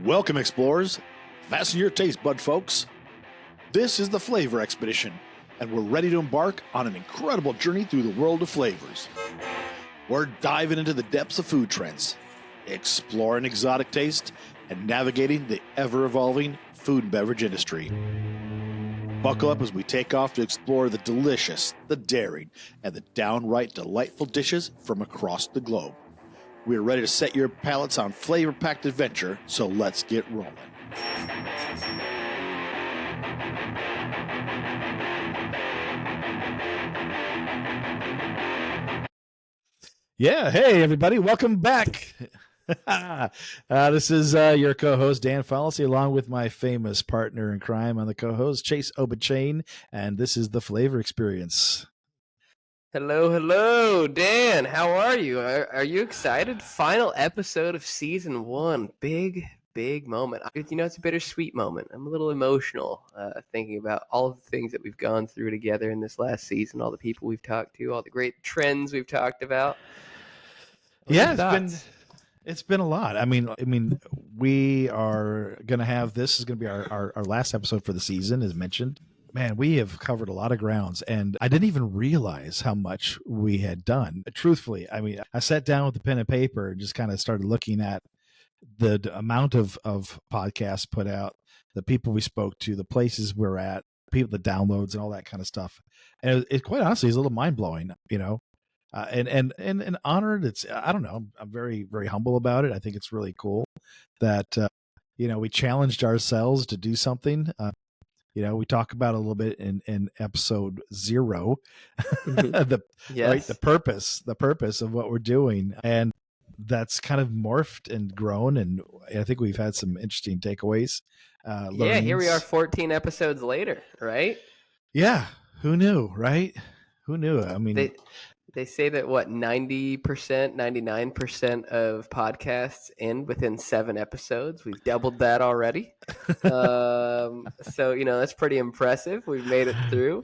Welcome, explorers. Fasten your taste bud, folks. This is the Flavor Expedition, and we're ready to embark on an incredible journey through the world of flavors. We're diving into the depths of food trends, exploring exotic taste, and navigating the ever-evolving food and beverage industry. Buckle up as we take off to explore the delicious, the daring, and the downright delightful dishes from across the globe. We are ready to set your palates on flavor-packed adventure, so let's get rolling. Yeah, hey everybody, welcome back. This is your co-host Dan Fallacy, along with my famous partner in crime on the co-host, Chase Obachain, and this is the Flavor Experience. Hello, Dan. How are you? Are you excited? Final episode of season 1. Big moment. It's a bittersweet moment. I'm a little emotional thinking about all of the things that we've gone through together in this last season, all the people we've talked to, all the great trends we've talked about. It's been a lot. I mean, we are going to have this is going to be our last episode for the season, as mentioned. Man, we have covered a lot of grounds, and I didn't even realize how much we had done. Truthfully, I mean, I sat down with the pen and paper and just kind of started looking at the amount of podcasts put out, the people we spoke to, the places we're at, people, the downloads, and all that kind of stuff. And it quite honestly is a little mind blowing, and honored. It's, I don't know, I'm very, very humble about it. I think it's really cool that, we challenged ourselves to do something. We talk about a little bit in episode 0, the purpose of what we're doing. And that's kind of morphed and grown. And I think we've had some interesting takeaways. Here we are 14 episodes later, right? Yeah. Who knew, right? Who knew? I mean, they say that 90%, 99% of podcasts end within 7 episodes. We've doubled that already. So, that's pretty impressive. We've made it through.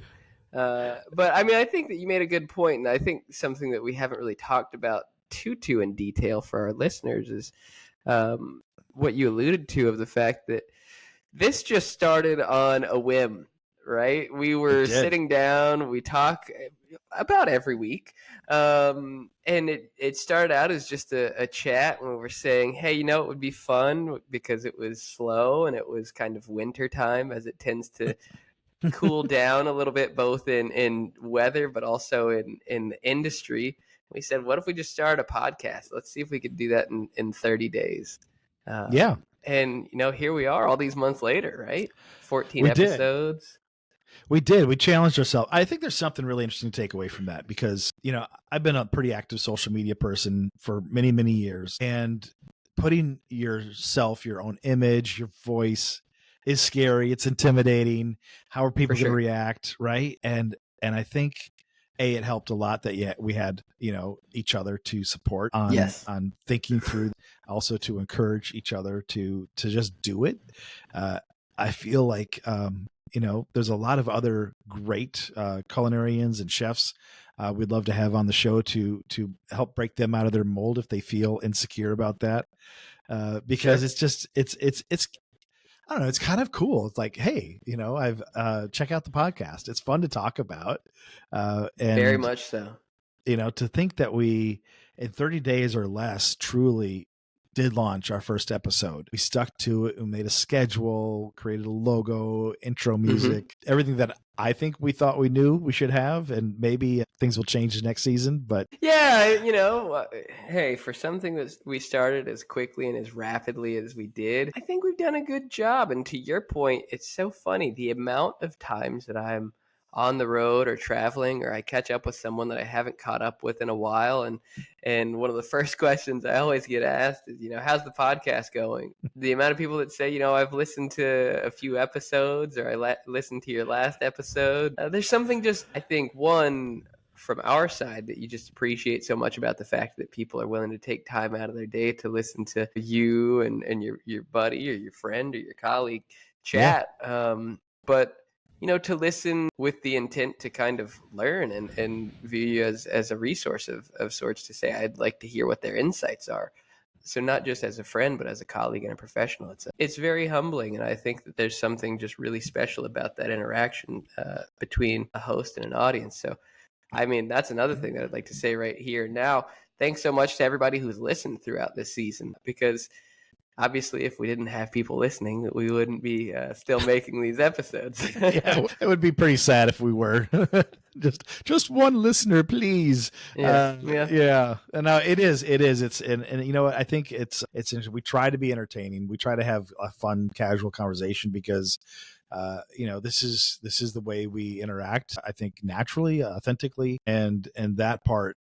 But I mean, I think that you made a good point. And I think something that we haven't really talked about too in detail for our listeners is what you alluded to, of the fact that this just started on a whim, right? We were sitting down, we talk about every week. And it started out as just a chat when we were saying, hey, it would be fun because it was slow and it was kind of winter time, as it tends to cool down a little bit, both in weather, but also in the industry. We said, what if we just start a podcast? Let's see if we could do that in 30 days. And, here we are all these months later, right? 14 episodes. We did. We challenged ourselves. I think there's something really interesting to take away from that because, I've been a pretty active social media person for many, many years, and putting yourself, your own image, your voice is scary. It's intimidating. How are people going to react? Right. And I think it helped a lot that we had, each other to support on thinking through, also to encourage each other to just do it. I feel like, there's a lot of other great culinarians and chefs we'd love to have on the show to help break them out of their mold if they feel insecure about that. Because it's I don't know, it's kind of cool. It's like, hey, I've check out the podcast. It's fun to talk about. And very much so. To think that we, in 30 days or less, truly did launch our first episode. We stuck to it. We made a schedule, created a logo, intro music, everything that I think we thought we knew we should have. And maybe things will change next season. But yeah, hey, for something that we started as quickly and as rapidly as we did, I think we've done a good job. And to your point, it's so funny, the amount of times that I'm on the road or traveling, or I catch up with someone that I haven't caught up with in a while. And one of the first questions I always get asked is, how's the podcast going? The amount of people that say, I've listened to a few episodes, or I listened to your last episode. There's something just, I think, one, from our side, that you just appreciate so much about the fact that people are willing to take time out of their day to listen to you and your buddy or your friend or your colleague chat. Yeah. But to listen with the intent to kind of learn and view you as a resource of sorts, to say, I'd like to hear what their insights are. So not just as a friend, but as a colleague and a professional. It's very humbling, and I think that there's something just really special about that interaction between a host and an audience. So, I mean, that's another thing that I'd like to say right here now. Thanks so much to everybody who's listened throughout this season, because obviously, if we didn't have people listening, we wouldn't be still making these episodes. Yeah, it would be pretty sad if we were. just one listener, please. Yeah. Yeah. And it is. It's and you know what? I think it's we try to be entertaining. We try to have a fun, casual conversation because you know, this is the way we interact. I think naturally, authentically, and that part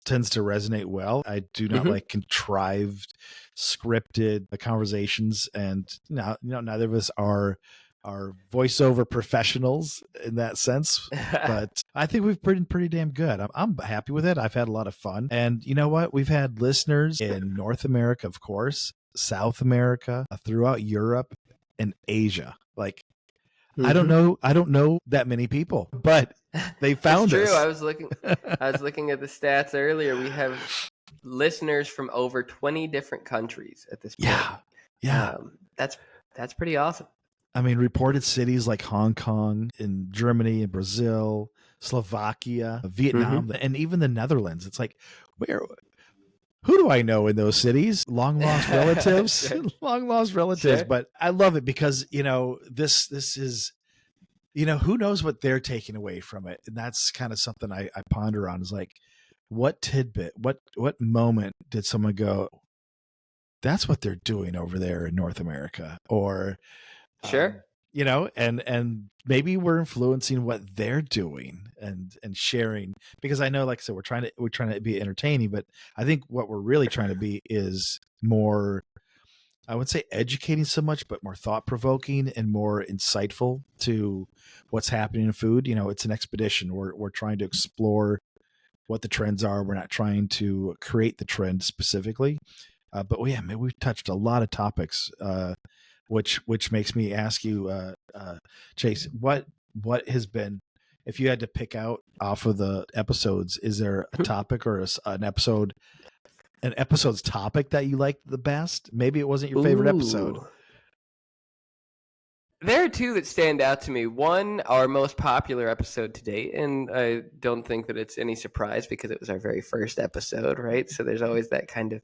tends to resonate well. I do not like contrived, scripted conversations, and neither of us are voiceover professionals in that sense. But I think we've been pretty damn good. I'm happy with it. I've had a lot of fun, and you know what? We've had listeners in North America, of course, South America, throughout Europe, and Asia. Like, I don't know that many people, but they found us. True. I was looking at the stats earlier. We have listeners from over 20 different countries at this point. Yeah. That's pretty awesome. I mean, reported cities like Hong Kong and Germany and Brazil, Slovakia, Vietnam, and even the Netherlands. It's like, who do I know in those cities? Long lost relatives, long lost relatives. Sure. But I love it because, you know, this is, you know, who knows what they're taking away from it. And that's kind of something I ponder on, is like, what tidbit, what moment did someone go, that's what they're doing over there in North America? Or, sure. You know, and maybe we're influencing what they're doing and sharing, because I know, like I said, we're trying to be entertaining, but I think what we're really trying to be is more, I would say educating so much, but more thought provoking and more insightful to what's happening in food. You know, it's an expedition. We're trying to explore what the trends are. We're not trying to create the trend specifically, but yeah, man, we've touched a lot of topics. Which makes me ask you, Chase, what has been, if you had to pick out off of the episodes, is there a topic or an episode's topic that you liked the best? Maybe it wasn't your favorite episode. There are two that stand out to me. One, our most popular episode to date, and I don't think that it's any surprise because it was our very first episode, right? So there's always that kind of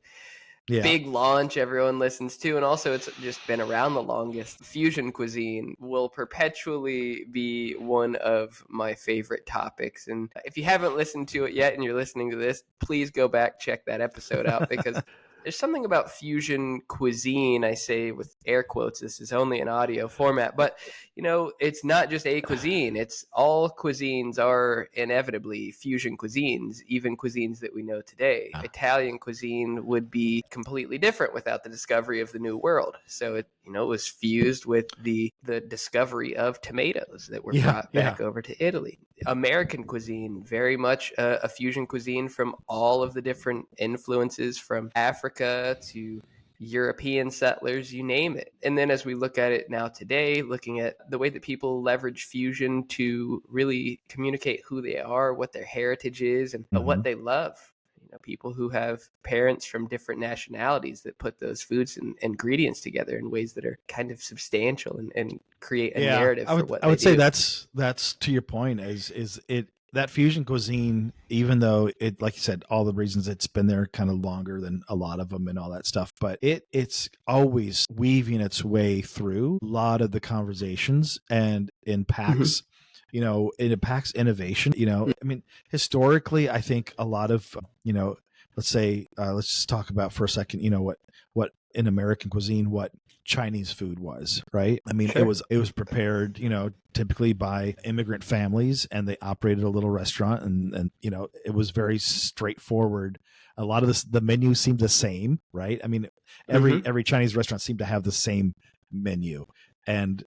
big launch everyone listens to, and also it's just been around the longest. Fusion cuisine will perpetually be one of my favorite topics, and if you haven't listened to it yet and you're listening to this, please go back, check that episode out, because there's something about fusion cuisine, I say with air quotes, this is only an audio format, but you know, it's not just a cuisine. It's all cuisines are inevitably fusion cuisines, even cuisines that we know today. Italian cuisine would be completely different without the discovery of the New World. So it, you know, it was fused with the discovery of tomatoes that were brought back over to Italy. American cuisine, very much a fusion cuisine from all of the different influences from Africa to European settlers, you name it. And then as we look at it now today, looking at the way that people leverage fusion to really communicate who they are, what their heritage is, and what they love. You know, people who have parents from different nationalities that put those foods and ingredients together in ways that are kind of substantial and create a narrative for what they do. I would say that's to your point, is it, that fusion cuisine, even though it, like you said, all the reasons it's been there kind of longer than a lot of them and all that stuff, but it's always weaving its way through a lot of the conversations and impacts, you know, it impacts innovation. You know, I mean, historically, I think a lot of, you know, let's say, let's just talk about for a second, you know, what in American cuisine, what Chinese food was, right? I mean, it was prepared, you know, typically by immigrant families, and they operated a little restaurant, and you know, it was very straightforward. A lot of the menu seemed the same, right? I mean, every Chinese restaurant seemed to have the same menu, and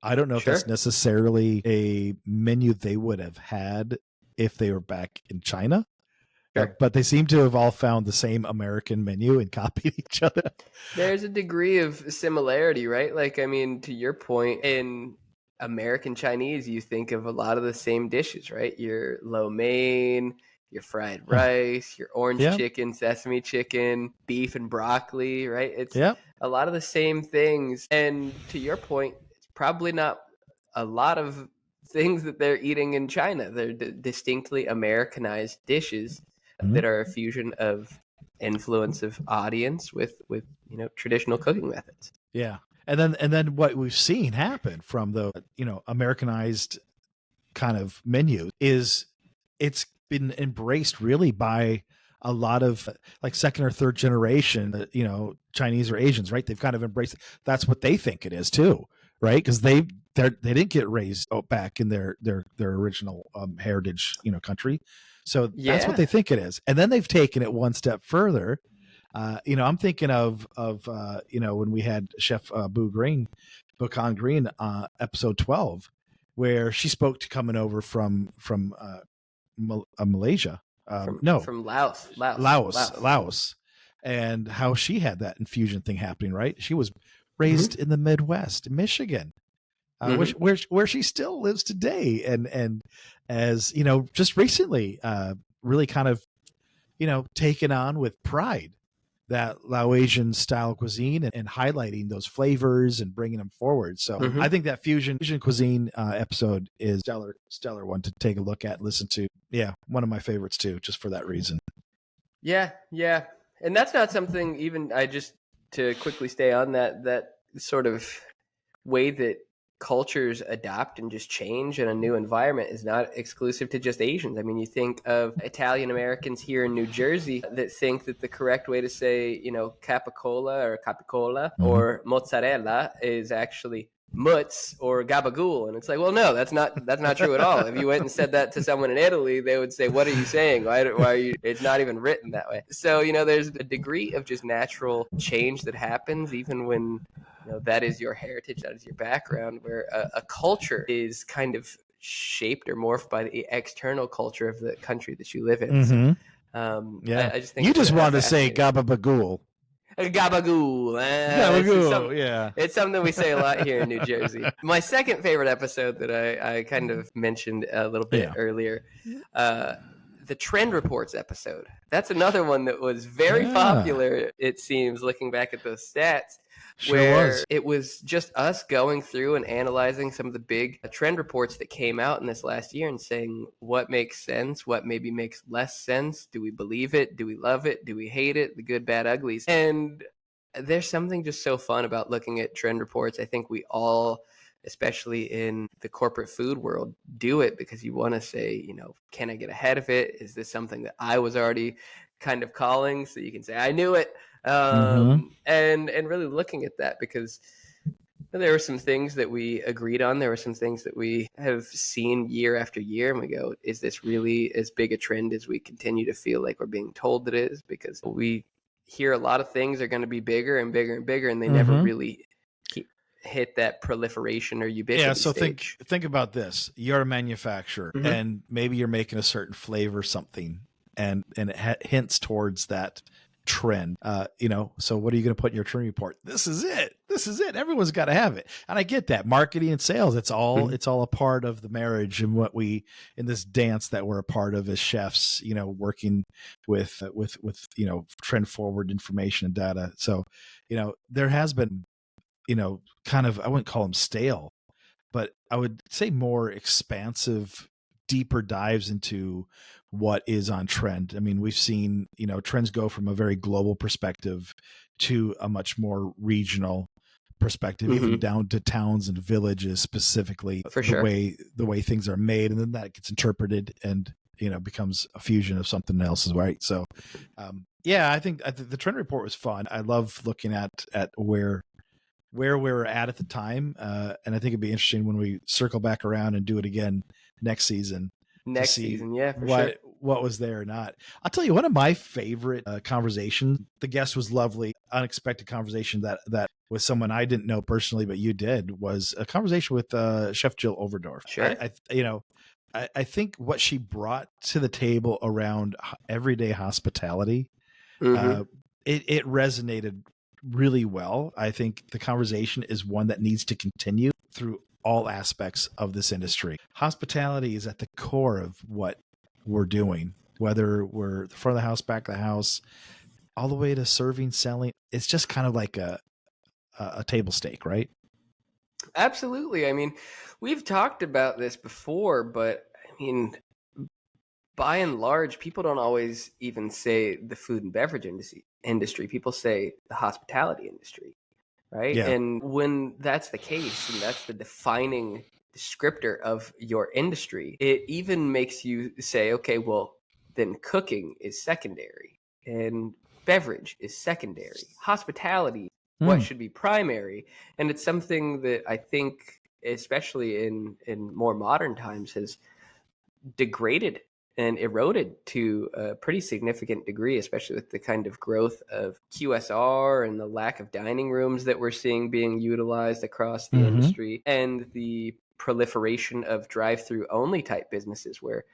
I don't know if that's necessarily a menu they would have had if they were back in China. But they seem to have all found the same American menu and copied each other. There's a degree of similarity, right? Like, I mean, to your point, in American Chinese, you think of a lot of the same dishes, right? Your lo mein, your fried rice, your orange Yeah. chicken, sesame chicken, beef and broccoli, right? It's Yep. a lot of the same things. And to your point, it's probably not a lot of things that they're eating in China. They're distinctly Americanized dishes Mhm. that are a fusion of influence of audience with traditional cooking methods. Yeah. And then what we've seen happen from the, Americanized kind of menu is it's been embraced really by a lot of like second or third generation, Chinese or Asians, right? They've kind of embraced it. That's what they think it is too, right? Because they didn't get raised back in their original heritage, country. So that's what Yeah. they think it is. And then they've taken it one step further. I'm thinking of when we had Chef Bukan Green, episode 12, where she spoke to coming over from Malaysia. No, From Laos. Laos, and how she had that infusion thing happening. Right, she was raised Hmm. in the Midwest, Michigan, Hmm. where she still lives today, and as just recently, really kind of taken on with pride that Laotian style cuisine and highlighting those flavors and bringing them forward. So Hmm. I think that fusion cuisine episode is stellar one to take a look at and listen to. Yeah, one of my favorites too, just for that reason. Yeah, yeah. And that's not something even I just to quickly stay on that sort of way that cultures adapt and just change in a new environment is not exclusive to just Asians. I mean, you think of Italian Americans here in New Jersey that think that the correct way to say, capicola or capicola Mhm. or mozzarella is actually mutz or gabagool, and it's like, well, no, that's not true at all. If you went and said that to someone in Italy, they would say, what are you saying? Why are you, it's not even written that way. So there's a degree of just natural change that happens even when that is your heritage, that is your background, where a culture is kind of shaped or morphed by the external culture of the country that you live in. So Mm-hmm. I, Yeah, I just think you it's just a wanted to say fascinating gabagool. gabagool. Gabagool. Yeah. It's something we say a lot here in New Jersey. My second favorite episode that I kind of mentioned a little bit Yeah. earlier, the Trend Reports episode. That's another one that was very Yeah. popular, it seems, looking back at those stats. Sure Where was. it was just us going through and analyzing some of the big trend reports that came out in this last year and saying what makes sense, what maybe makes less sense. Do we believe it? Do we love it? Do we hate it? The good, bad, uglies. And there's something just so fun about looking at trend reports. I think we all, especially in the corporate food world, do it because you want to say, can I get ahead of it? Is this something that I was already kind of calling? So you can say, I knew it. And really looking at that, because there were some things that we agreed on. There were some things that we have seen year after year, and we go, is this really as big a trend as we continue to feel like we're being told it is? Because we hear a lot of things are going to be bigger and bigger and bigger, and they never really hit that proliferation or ubiquity Yeah, so stage. think about this. You're a manufacturer, and maybe you're making a certain flavor something, and it hints towards that trend. So what are you going to put in your trend report? This is it. Everyone's got to have it. And I get that. Marketing and sales, it's all a part of the marriage and what we in this dance that we're a part of as chefs, working with trend forward information and data. So, there has been kind of, I wouldn't call them stale, but I would say more expansive, deeper dives into what is on trend. I mean, we've seen, trends go from a very global perspective to a much more regional perspective, even down to towns and villages specifically. For sure. The way things are made, and then that gets interpreted and becomes a fusion of something else, right? So I think the trend report was fun. I love looking at where we were at the time. And I think it'd be interesting when we circle back around and do it again next season. Yeah, for sure. What was there or not. I'll tell you, one of my favorite conversations, the guest was lovely, unexpected conversation that with someone I didn't know personally, but you did, was a conversation with Chef Jill Overdorf. Sure. I think what she brought to the table around everyday hospitality, it resonated really well. I think the conversation is one that needs to continue through all aspects of this industry. Hospitality is at the core of what we're doing. whether we're the front of the house, back of the house, all the way to serving, selling. It's just kind of like a table stake, right? Absolutely. I mean, we've talked about this before, but I mean, by and large, people don't always even say the food and beverage industry. People say the hospitality industry, right? Yeah. And when that's the case, and that's the defining descriptor of your industry, it even makes you say, okay, well, then cooking is secondary and beverage is secondary. Hospitality, what Mm. should be primary? And it's something that I think, especially in more modern times, has degraded and eroded to a pretty significant degree, especially with the kind of growth of QSR and the lack of dining rooms that we're seeing being utilized across the Mm-hmm. industry, and the proliferation of drive-through only type businesses where,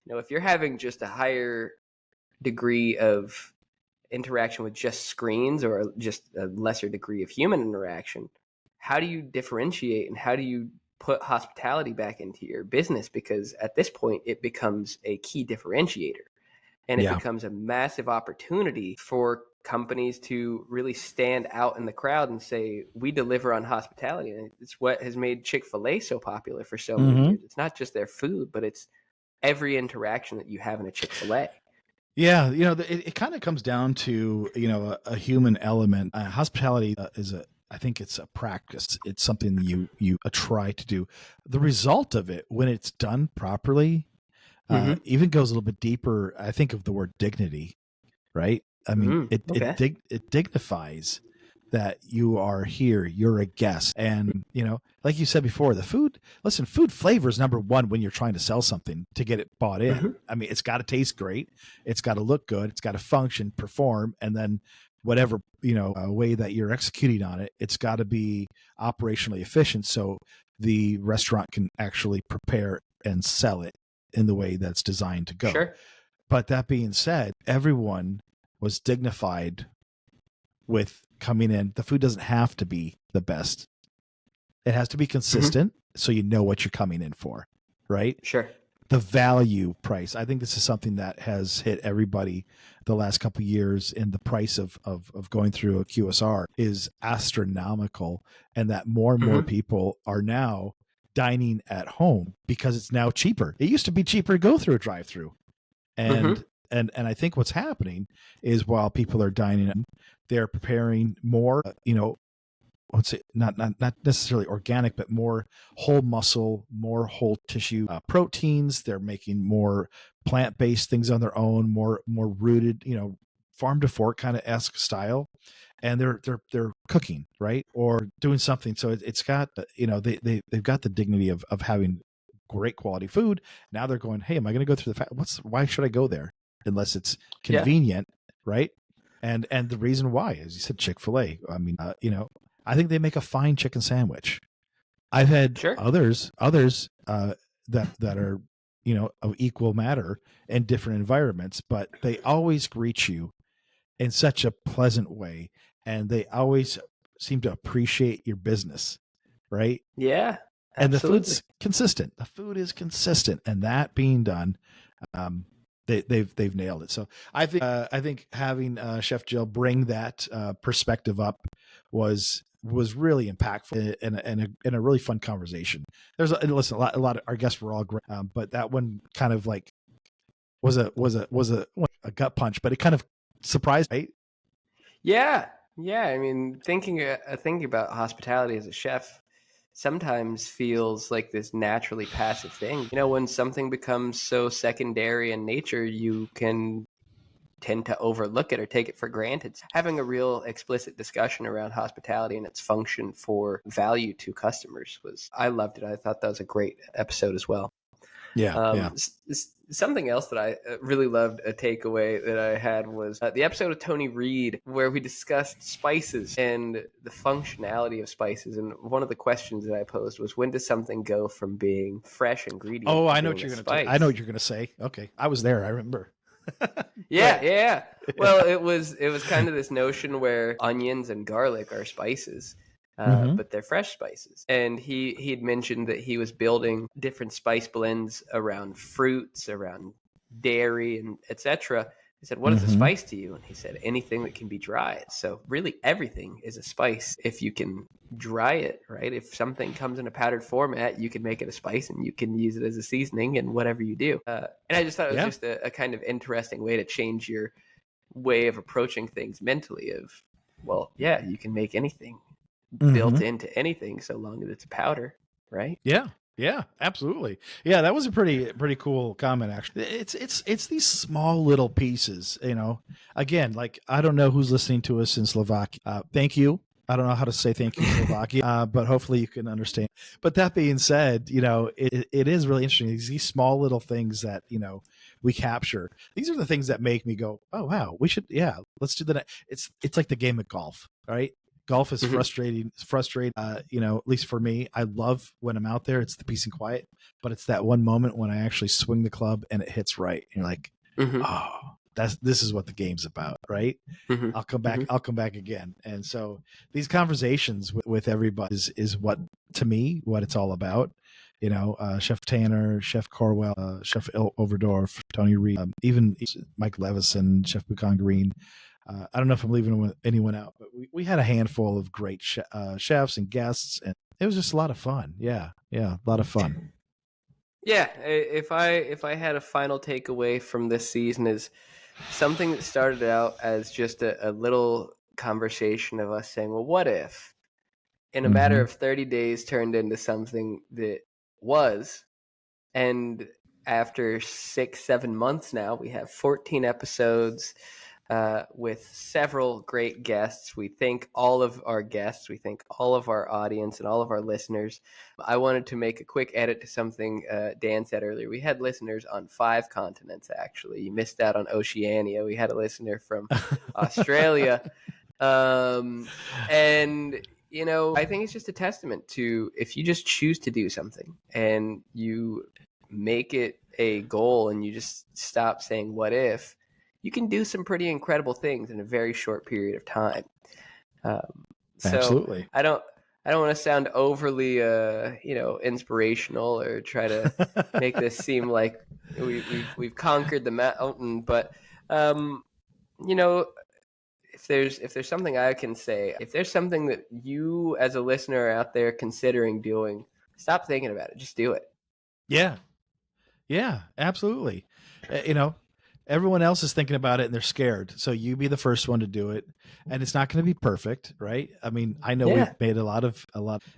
if you're having just a higher degree of interaction with just screens or just a lesser degree of human interaction, how do you differentiate and how do you put hospitality back into your business? Because at this point, it becomes a key differentiator and it Yeah. becomes a massive opportunity for companies to really stand out in the crowd and say, we deliver on hospitality. And it's what has made Chick-fil-A so popular for so many Mm-hmm. years. It's not just their food, but it's every interaction that you have in a Chick-fil-A. Yeah, it kind of comes down to a human element. Hospitality I think it's a practice. It's something you try to do. The result of it, when it's done properly, Mm-hmm. even goes a little bit deeper. I think of the word dignity, right? I mean, Okay. it dignifies that you are here, you're a guest, and like you said before, the food. Listen, food flavor is number one when you're trying to sell something to get it bought in. Mm-hmm. I mean, it's got to taste great, it's got to look good, it's got to function, perform, and then whatever way that you're executing on it, it's got to be operationally efficient, so the restaurant can actually prepare and sell it in the way that's designed to go. Sure. But that being said, everyone was dignified with coming in. The food doesn't have to be the best. It has to be Mm-hmm. consistent so you know what you're coming in for, right? Sure. The value price. I think this is something that has hit everybody the last couple of years, and the price of going through a QSR is astronomical, and that more and more Mm-hmm. people are now dining at home because it's now cheaper. It used to be cheaper to go through a drive-through. Mm-hmm. And I think what's happening is while people are dining in, they're preparing more, let's say not necessarily organic, but more whole muscle, more whole tissue proteins. They're making more plant-based things on their own, more rooted, farm to fork kind of esque style, and they're cooking right or doing something. So it's got they've got the dignity of having great quality food. Now they're going, hey, am I going to go through why should I go there unless it's Yeah. convenient, right? And the reason why, as you said, Chick-fil-A. I mean, I think they make a fine chicken sandwich. I've had Sure. others that are of equal matter in different environments, but they always greet you in such a pleasant way, and they always seem to appreciate your business, right? Yeah. And the Absolutely. food's consistent. The food is consistent, and that being done, um, they've nailed it. So I think having Chef Jill bring that perspective up was really impactful and a really fun conversation. Listen, a lot of our guests were all great, but that one kind of like was a gut punch, but it kind of surprised, right? Yeah. Yeah. I mean, thinking about hospitality as a chef sometimes feels like this naturally passive thing. When something becomes so secondary in nature, you can tend to overlook it or take it for granted. Having a real explicit discussion around hospitality and its function for value to customers I loved it. I thought that was a great episode as well. Yeah, yeah. Something else that I really loved, a takeaway that I had was the episode of Tony Reed where we discussed spices and the functionality of spices. And one of the questions that I posed was, when does something go from being fresh ingredient Oh, to I know what being a you're going to. I know spice? what you're going to say. Okay, I was there. I remember. Go Yeah, ahead. yeah. Yeah. Well, it was kind of this notion where onions and garlic are spices, Mm-hmm. but they're fresh spices. And he'd mentioned that he was building different spice blends around fruits, around dairy and etc. I said, what is a spice to you? And he said, anything that can be dried. So really everything is a spice if you can dry it, right? If something comes in a powdered format, you can make it a spice and you can use it as a seasoning and whatever you do. And I just thought it was just a kind of interesting way to change your way of approaching things mentally of, well, yeah, you can make anything built into anything so long as it's a powder, right? Yeah, absolutely. Yeah, that was a pretty cool comment actually. It's these small little pieces, you know. Again, like I don't know who's listening to us in Slovakia. Thank you. I don't know how to say thank you in Slovakia, but hopefully you can understand. But that being said, you know, it is really interesting. These small little things that, you know, we capture. These are the things that make me go, oh wow, we should, let's do that. It's like the game of golf, right? Golf is frustrating. You know, at least for me, I love when I'm out there. It's the peace and quiet, but it's that one moment when I actually swing the club and it hits right. And you're like, oh, this is what the game's about, right? I'll come back. I'll come back again. And so these conversations with everybody is what, to me, what it's all about. You know, Chef Tanner, Chef Corwell, Chef Overdorf, Tony Reed, even Mike Levison, Chef Buchan Green. I don't know if I'm leaving anyone out, but we had a handful of great chefs and guests, and it was just a lot of fun. Yeah, a lot of fun. Yeah, if I had a final takeaway from this season is something that started out as just a little conversation of us saying, well, what if in a matter of 30 days turned into something that was, and after 6-7 months now, we have 14 episodes with several great guests. We thank all of our guests. We thank all of our audience and all of our listeners. I wanted to make a quick edit to something Dan said earlier. We had listeners on 5 continents, actually. You missed out on Oceania. We had a listener from Australia. And, you know, I think it's just a testament to if you just choose to do something and you make it a goal and you just stop saying, what if? You can do some pretty incredible things in a very short period of time. So Absolutely. I don't want to sound overly, inspirational or try to make this seem like we've conquered the mountain. But you know, if there's something I can say, if there's something that you as a listener are out there considering doing, stop thinking about it. Just do it. Yeah, absolutely. You know, everyone else is thinking about it and they're scared. So you be the first one to do it. And it's not going to be perfect, right? I mean, I know we've made a lot of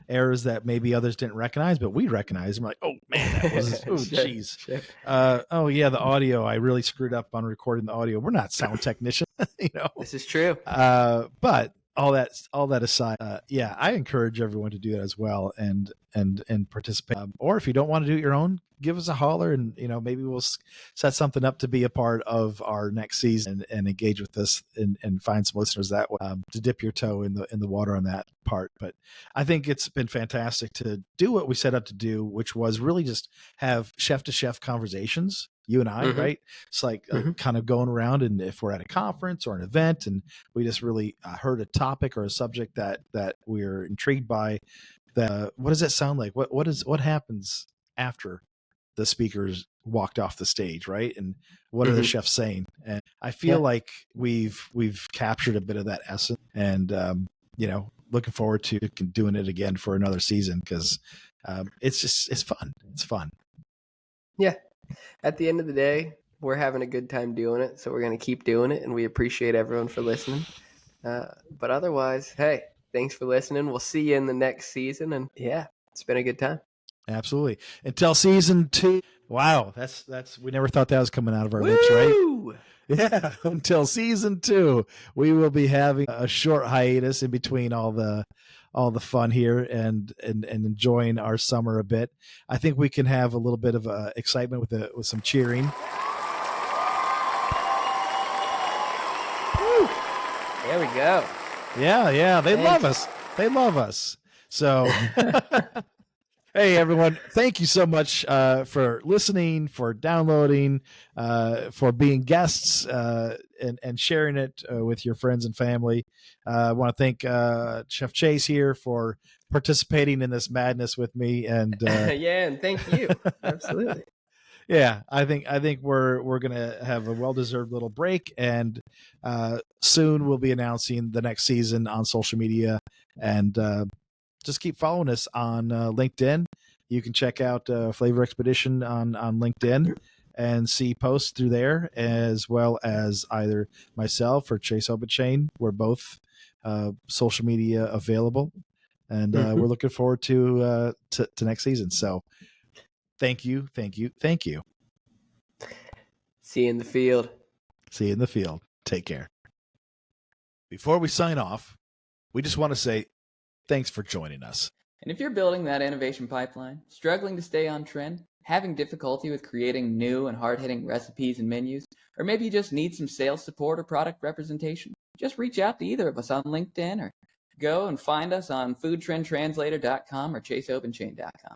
errors that maybe others didn't recognize, but we recognize them. We're like, oh man, that was, oh geez. Sure. Oh yeah, the audio. I really screwed up on recording the audio. We're not sound technicians, you know. This is true. But all that aside, I encourage everyone to do that as well and participate. Or if you don't want to do it your own, give us a holler, and you know, maybe we'll set something up to be a part of our next season and engage with us and find some listeners that way, to dip your toe in the water on that part. But I think it's been fantastic to do what we set out to do, which was really just have chef to chef conversations. You and I, right? It's like kind of going around, and if we're at a conference or an event, and we just really heard a topic or a subject that we're intrigued by, what does that sound like? What happens after the speakers walked off the stage, right? And what are the chefs saying? And I feel like we've captured a bit of that essence, and you know, looking forward to doing it again for another season because it's fun. It's fun. Yeah. At the end of the day, we're having a good time doing it, so we're going to keep doing it, and we appreciate everyone for listening. But otherwise, hey, thanks for listening. We'll see you in the next season, and yeah, it's been a good time. Absolutely. Until season 2. Wow, that's we never thought that was coming out of our lips, right? Yeah. Until season 2, we will be having a short hiatus in between all the fun here and enjoying our summer a bit. I think we can have a little bit of excitement with some cheering. Woo. There we go. Yeah. They love us. So hey, everyone. Thank you so much for listening, for downloading, for being guests, and sharing it with your friends and family. I want to thank Chef Chase here for participating in this madness with me. And and thank you. Absolutely. Yeah, I think we're gonna have a well-deserved little break, and soon we'll be announcing the next season on social media, and just keep following us on LinkedIn. You can check out Flavor Expedition on LinkedIn and see posts through there, as well as either myself or Chase Obachane. We're both social media available, and we're looking forward to next season. So thank you, thank you, thank you. See you in the field. See you in the field. Take care. Before we sign off, we just want to say thanks for joining us. And if you're building that innovation pipeline, struggling to stay on trend, having difficulty with creating new and hard-hitting recipes and menus, or maybe you just need some sales support or product representation, just reach out to either of us on LinkedIn or go and find us on foodtrendtranslator.com or chaseopenchain.com.